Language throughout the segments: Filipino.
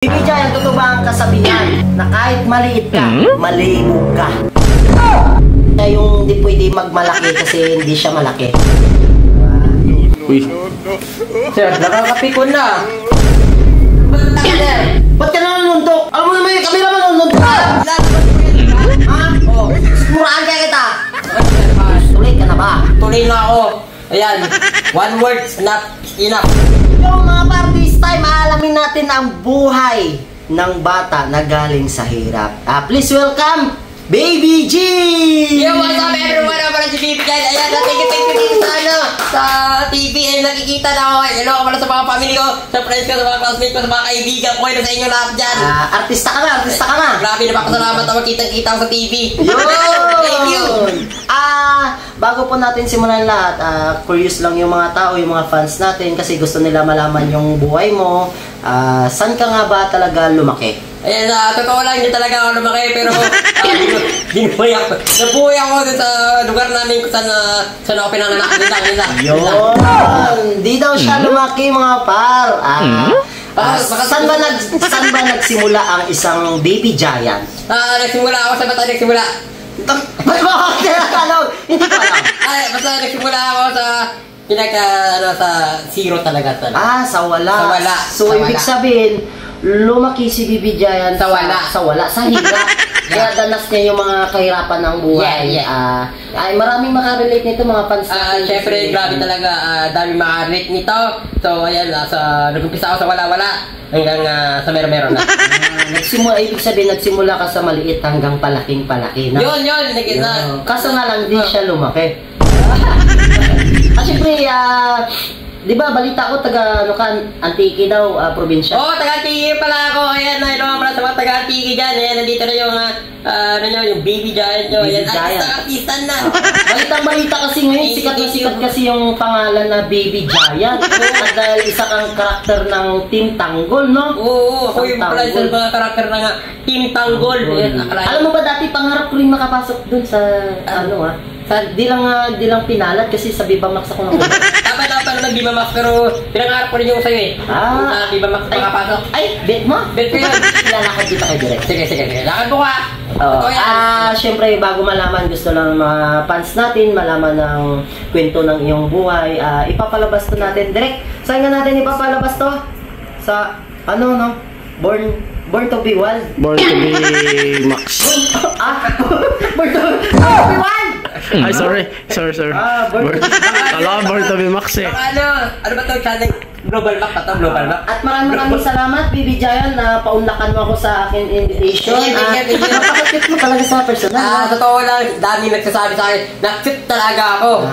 Baby Giant, totoo ba ang kasabihan na kahit maliit ka, malibog ka? Kaya yung hindi pwede magmalaki kasi hindi siya malaki. Uy. Sir, nakakapikon na. Ba't ka nanununtok? Alam mo naman yung kamera mo nanununtok ka? Ha? Oh, muraan kaya kita. Tuloy ka na ba? Tuloy na ako. Ayan, one word not enough. Yung mga par, this time, aalamin natin ang buhay ng bata na galing sa hirap. Please welcome, Baby G! Yo, what's up everyone? Ako pala si Baby Giant. Ayan, natigit-tigit sa TV. Ayan, nakikita na ako. Hello, ako pala sa mga family ko, sa friends ko, sa mga classmates ko, sa mga kaibigan ko. Hello sa inyo lahat dyan. Artista ka na, artista ka na. Grabe, napakasalamat na makita-kita ko sa TV. Yo! Thank you! Bago po natin simulan lahat, curious lang yung mga tao, yung mga fans natin kasi gusto nila malaman yung buhay mo. Saan ka nga ba talaga lumaki? Ayan, totoo lang, hindi talaga ako lumaki, pero nabuhay ako dun sa lugar namin kung saan ako pinanganak nila. Yun! Di daw siya lumaki mga par. Saan ba nagsimula ang isang Baby Giant? Nagsimula ako sa bata, nagsimula. Ba't mo ako tinatanong? Hindi ko alam. Ay, basta nagsimula ako sa sa zero talaga. Sa wala. Sa wala. So, sa ibig wala. sabihin, lumaki si Baby Giant Sa wala. sa hirap. Kaya danas niya yung mga kahirapan ng buhay. Yeah. Ay, maraming makarelate nito mga fans natin. Siyempre, grabe talaga, dami makarelate nito. So, ayan, nag-umpisa ako sa wala-wala hanggang sa meron-meron na. Ibig sabihin, nagsimula ka sa maliit hanggang palaking-palaki na. Yun, Kaso nga lang, di siya lumaki. Siyempre, di ba, balita ko, Antique daw, probinsya. Oo, taga-Antique pala ako. Ayan, hello pala sa mga taga-Antique dyan. Ayan, nandito na yung, yung Baby Giant nyo. Ayan, artista na. Balita kasi ngayon, sikat na sikat kasi yung pangalan na Baby Giant. At dahil isa kang karakter ng Team Tanggol, no? Oo, ako yung pala sa mga karakter ng Team Tanggol. Alam mo ba, dati pangarap ko rin makapasok dun sa, di lang pinalat kasi sa Viva Max ako nakuha. Tama ng Viva Max, pero pinangarap ko rin yung sa'yo eh. Viva Max makapasok. Ay, bet mo? Bet ko yun. Lalakad dito kayo direct. Sige. Lakad mo ka. Siyempre, bago malaman, gusto lang mga fans natin, malaman ng kwento ng iyong buhay. Ipapalabas to natin direct. Saan nga natin ipapalabas to? Sa, Born to be Wild? Born to be Max. Born to be Wild! Ay, sorry. Born to be Max eh. Ano ba ito? Channel? Global Map pa ito? Global Map? At maraming salamat, Baby Giant, na paunlakan mo ako sa akin invitation. Napakakit mo talaga sa personal. Totoo lang, dami nagsasabi sa akin, na-cute talaga ako.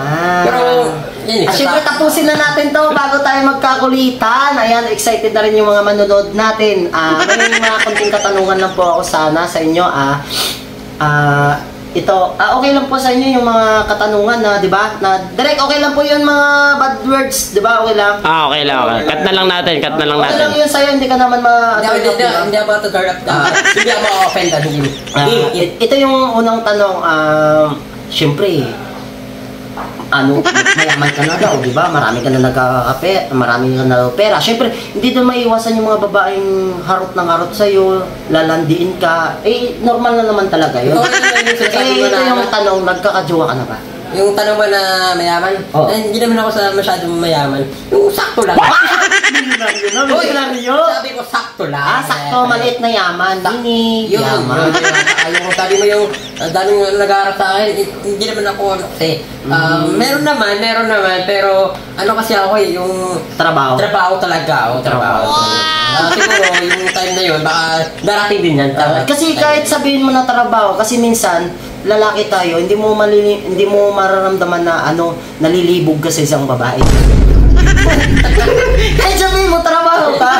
Pero, yun, siyempre tapusin na natin to bago tayo magkakulitan. Ayan, excited na rin yung mga manonood natin. May mga konting katanungan lang po ako sana sa inyo. Okay lang po sa inyo yung mga katanungan na, di ba? Direct, okay lang po yun mga bad words, di ba? Okay lang. Okay lang. Cut na lang natin. Okay lang yun sa'yo, hindi ka naman Hindi ako ito-turn up. Hindi ako ma-offend. Ito yung unang tanong, syempre, mayaman ka na daw, di ba? Marami ka na nagkakape, marami ka na pera. Siyempre, hindi doon maiiwasan yung mga babaeng harot ng harot sa'yo, lalandiin ka. Normal na naman talaga yun. Ito yung tanong, nagkakajowa ka na ba? Yung tanong mo na mayaman? Hindi naman ako masyadong mayaman. Yung sakto lang. Sabi ko sakto lang. Sakto, maliit na yaman. Yaman. Yung sabi mo yung daming nag-aaral sa akin, hindi naman ako kasi. Meron naman, pero ano kasi ako yung trabaho talaga. Siguro yung time na yun, baka darating din yan. Kasi kahit sabihin mo na trabaho, kasi minsan, lalaki tayo, hindi mo mararamdaman na nalilibog ka sa isang babae. Kahit sabihin mo, trabaho ka.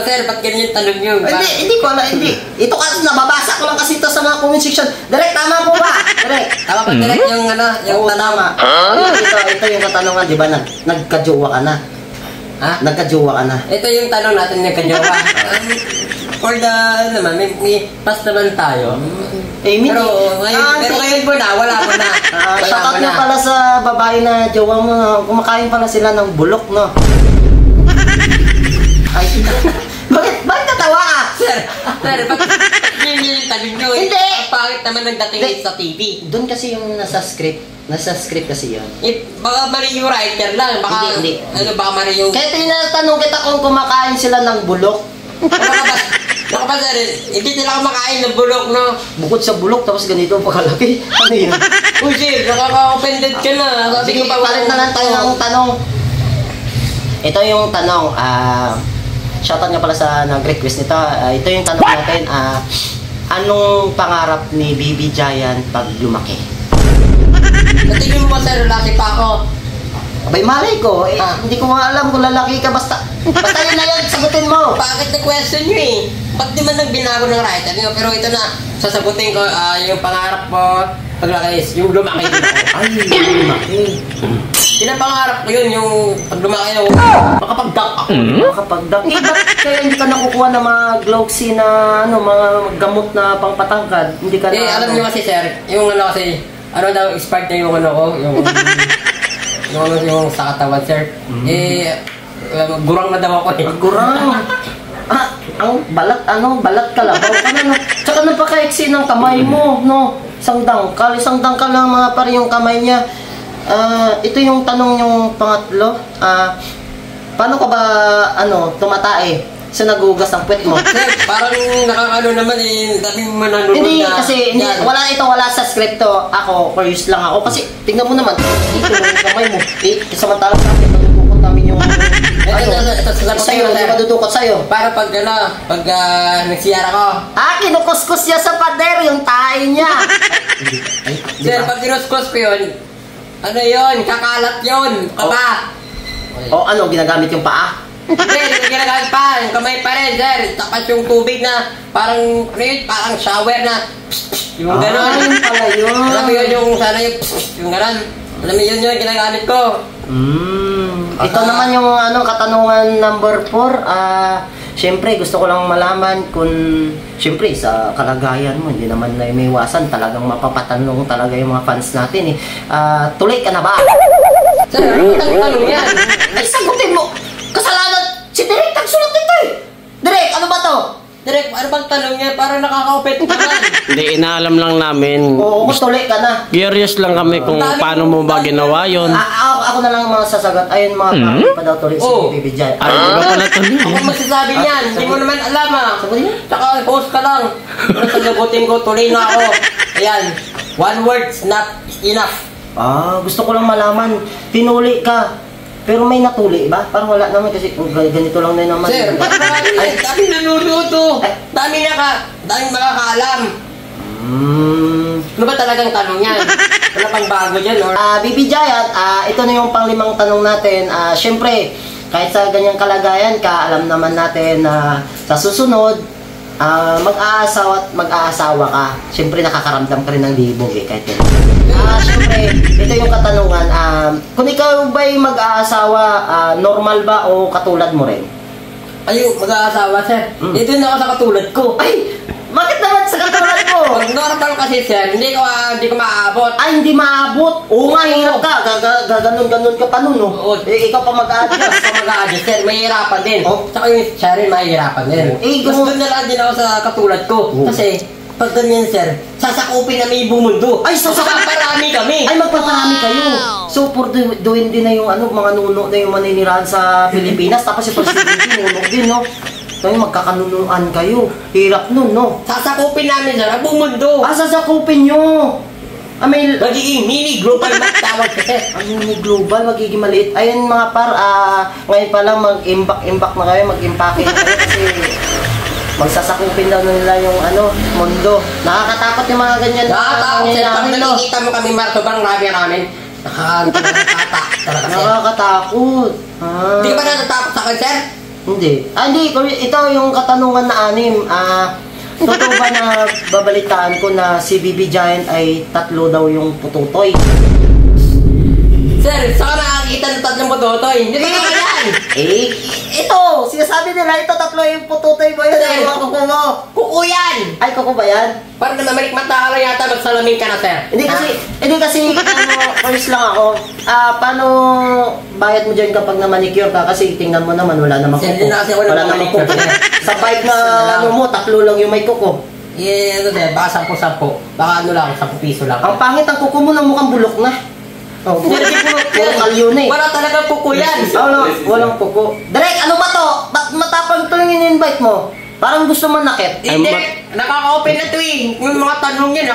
Sir, ba't ganyan tanong yun? Hindi ko alam, hindi. Ito kasi nababasa ko lang kasi ito sa mga comment section. Direct, tama po ba? Direct. Tama ba direct yung yung tama. Ito yung katanungan, di ba? Nagkajowa ka na. Nagkajowa ka na. Ito yung tanong natin, nagkajowa. For the, may pass naman tayo. Pero ngayon po na, wala mo na. Shoutout nyo pala sa babae na jowa mo. Kumakain pala sila ng bulok, no? Ay, Sir, ba't yun yung tanong nyo? Hindi! Ang pangit naman ng dating Hindi. sa TV. Doon kasi yung nasa script. Nasa script kasi yun. Baka mali yung writer lang. Baka, Hindi. ano, baka mali yung... Kaya tinatanong kita kung kumakain sila ng bulok. Baka ba, sir, hindi sila kumakain ng bulok, no? Bukod sa bulok, tapos ganito ang pagkalaki. Ano yun? Uy, sir, nakaka-offended ka na. Sabi Sige, ko pa, palit na lang tayo ng tanong. Ito yung tanong. Shoutout nga pala sa nag-request nito. Ito yung tanong natin. Anong pangarap ni Baby Giant pag lumaki? Natigil mo ba, sir, lalaki pa ako? Abay, malay ko. Hindi ko nga alam kung lalaki ka. Basta yun na yun. Sagutin mo. Bakit na question nyo eh? Ba't di man nang binago ng writer nyo? Pero ito na, sasagutin ko, yung pangarap ko, paglaki is, yung lumaki din ako. Ay, lumaki. Pinapangarap ko yun, yung pag lumaki ako, makapag-duck ako. Makapag-duck. Eh, ba't kaya hindi ka nakukuha ng mga Gloxy na, mga gamot na pangpatangkad? Hindi ka na... Alam nyo kasi, sir, yung ano kasi, ano daw, expired na yung ano ko, yung sa katawan, sir. Gurang na daw ako eh. Gurang. Ang balat kalabaw ka na, no? Tsaka napaka-eksi ng kamay mo, no? Isang dangkal lang mga pare yung kamay niya. Ito yung tanong yung pangatlo. Paano ka ba, tumatae? Sa nagugas ng puwet mo? Sir, parang nakakano naman eh, daming mananunod Hindi, na... kasi wala sa script to. Ako, curious lang ako. Kasi, tingnan mo naman, dito yung kamay mo. Samantalang sa akin, madudukot namin yung... Ito, sa'yo, hindi madudukot sa'yo. Para pag nagsiyara ko. Kinukuskus niya sa pader, yung tae niya. Sir, pag kinuskus ko yun, ano yun, kakalat yun, kaba. O ano, ginagamit yung paa? Hindi, ginagamit pa, yung kamay pa rin, sir. Tapos yung tubig na, parang shower na, yung gano'n. Yun pala yun. Alam mo yun, yung sana yung gano'n. Alam mo yun yung ginagamit ko. Ito naman yung katanungan number 4. Siyempre, gusto ko lang malaman kung, siyempre, sa kalagayan mo, hindi naman na may iwasan. Talagang mapapatanong talaga yung mga fans natin eh. Tuloy ka na ba? Sir, ano tanong yan? Ay, sagutin mo! Kasalanan! Si Direk, nagsulat nito eh! Direk, ano ba to? Direk, ano bang tanong niya? Parang nakaka-opet naman. Hindi, inaalam lang namin. Oo, tuloy ka na. Curious lang kami kung paano mo ba ginawa yun. Ako na lang mga sasagot. Ayun mga pa daw tuloy si Baby Giant. Ay, iba pala to. Ako magsasabi niyan, hindi mo naman alam Sagutin niya? Tsaka host ka lang. Pero sasagutin ko, tuloy na ako. Ayan, one word's not enough. Gusto ko lang malaman. Tinuli ka. Pero may natuli ba? Parang wala naman kasi ganito lang na naman. Sir, daming nanonood to. Daming makakaalam. Ano ba talagang tanong yan? Wala pang bago dyan, or? Baby Giant, ito na yung pang-5 tanong natin. Siyempre, kahit sa ganyang kalagayan ka, alam naman natin na sa susunod, mag-aasawa ka. Siyempre, nakakaramdam ka rin ng libog eh, kahit yun. Siyempre, ito yung katanungan. Kung ikaw ba'y mag-aasawa, normal ba o katulad mo rin? Ayun, mag-aasawa, sir. Ito na ako sa katulad ko. Ay! Bakit naman sa katulad mo? Pag normal kasi, sir, hindi ko maaabot. Ay, hindi maabot. Oo nga, hirap ka. Gaganon ka pa nun, no? Oo. Ikaw pa mag-adjust. Sa mag-a-adjust, sir, mahihirapan din. Oh. Tsaka yung siya rin, mahihirapan din. Mas doon na lang din ako sa katulad ko. Kasi, pag ganyan, sir, sasakupin na may bumundo. Ay, Parami kami. Ay, magpaparami kayo. So, doon din na yung mga nuno na yung maninirahan sa Pilipinas. Tapos yung presidente, nuno din, no? So, magkakanunuan kayo. Hirap nun, no? Sasakupin namin, sir, ang bumundo. Sasakupin nyo. May... Magiging mini global map tawag kasi. Ang mini global, magiging maliit. Ayun mga par, ngayon pa lang mag-imbak na kayo, mag-impake na kayo kasi magsasakupin daw nila yung mundo. Nakakatakot yung mga ganyan. Nakakatakot, sir. Pag nakikita mo kami, Mar, sobrang grabe namin. Nakakatakot. Hindi ka ba natatakot sa akin, sir? Hindi. Hindi. Ito yung katanungan na 6. Totoo ba na babalitaan ko na si Baby Giant ay 3 daw yung pututoy? Sir, saan ka nakakita ng tatlong pututoy? Hindi ba naman yan? Eh, ito! Sinasabi nila, ito tatlo yung pututoy mo yun. Sir, Yung mga kuko mo. Kuko yan! Ay, kuko ba yan? Parang na mamalikmata ka lang yata, magsalamin ka na, sir. Hindi kasi, first lang ako. Paano bayad mo dyan kapag na-manicure ka? Kasi tingnan mo naman, wala namang Sir, kuko. hindi na kasi wala namang namang kuko. manicure. Sa bike na ano mo, tatlo lang yung may kuko. Eh, ano sir, baka 10-10. Baka ano lang, 10 piso lang. Ang pangit ang kuko mo na mukhang bulok na. Oh, puro kalyo na eh. Wala talaga kuko yan. Walang kuko. Direk, ano ba to? Ba't matapang ito lang in-invite mo? Parang gusto mo nakit. Hindi, nakaka-open na to eh. Yung mga tanong yan,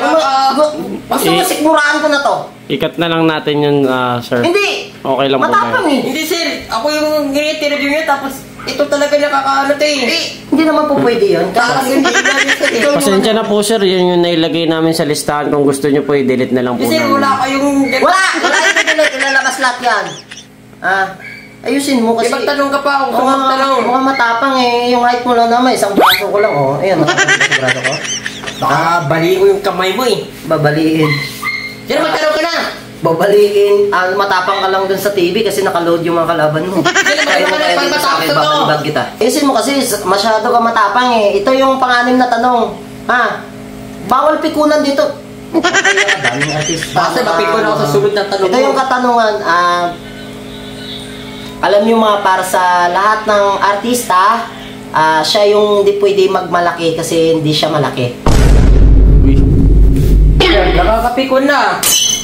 Gusto mo sikmuraan ko na to? Ikat na lang natin yun, sir. Hindi! Okay lang po ba Matapang yun? eh. Hindi sir, ako yung ginitira niya tapos ito talaga nakakaano to eh. Hindi naman po pwede yun. Kasi hindi na yun sir eh. Pasensya na po, sir. Yun yung nailagay namin sa listahan. Kung gusto nyo po, i-delete na lang po Kasi namin. wala kayong... Wala yung delete. Ilalabas lahat yan. Ayusin mo kasi. Magtanong ka pa kung magtanong. Mukhang matapang eh. Yung height mo lang naman. Isang braso ko lang oh. Ayan, matapang sa braso ko. Baka baliin ko yung kamay mo eh. Babaliin. Sir, magtanong ka na. Babaliin. Matapang ka lang dun sa TV kasi nakaload yung mga kalaban mo. Kaya mo kaya dito sa akin, babalibag kita. Ayusin mo kasi masyado ka matapang eh. Ito yung pang-anim na tanong. Bawal pikunan dito. Kaya daming artist. Basta mapikon ako sa sunod na tanong Ito yung katanungan. Alam niyo mga para sa lahat ng artista, siya yung hindi pwede magmalaki kasi hindi siya malaki. Uy. Sir, nakakapikon na.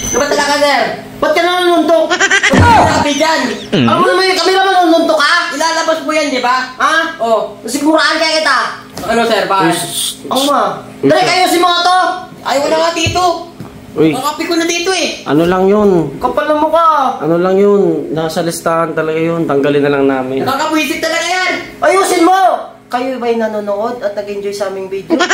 Ano ba talaga sir? Ba't ka nanununtok? Sabi dyan. Alam mo naman yung kami naman nanununtok ka? Ilalabas mo yan, di ba? Oh. Sigmuraan kaya kita. Ano sir, bakit? Ang ma. Direk, ayusin mo nga to. Ay, wala nga dito. Uy. Nakapikon na dito eh. Ano lang yun? Kapal na mukha. Ano lang yun? Nasa listahan talaga yun. Tanggalin na lang namin. Nakakabwisit talaga yan. Ayusin mo! Kayo ba'y nanonood at nag-enjoy sa aming video? Ano?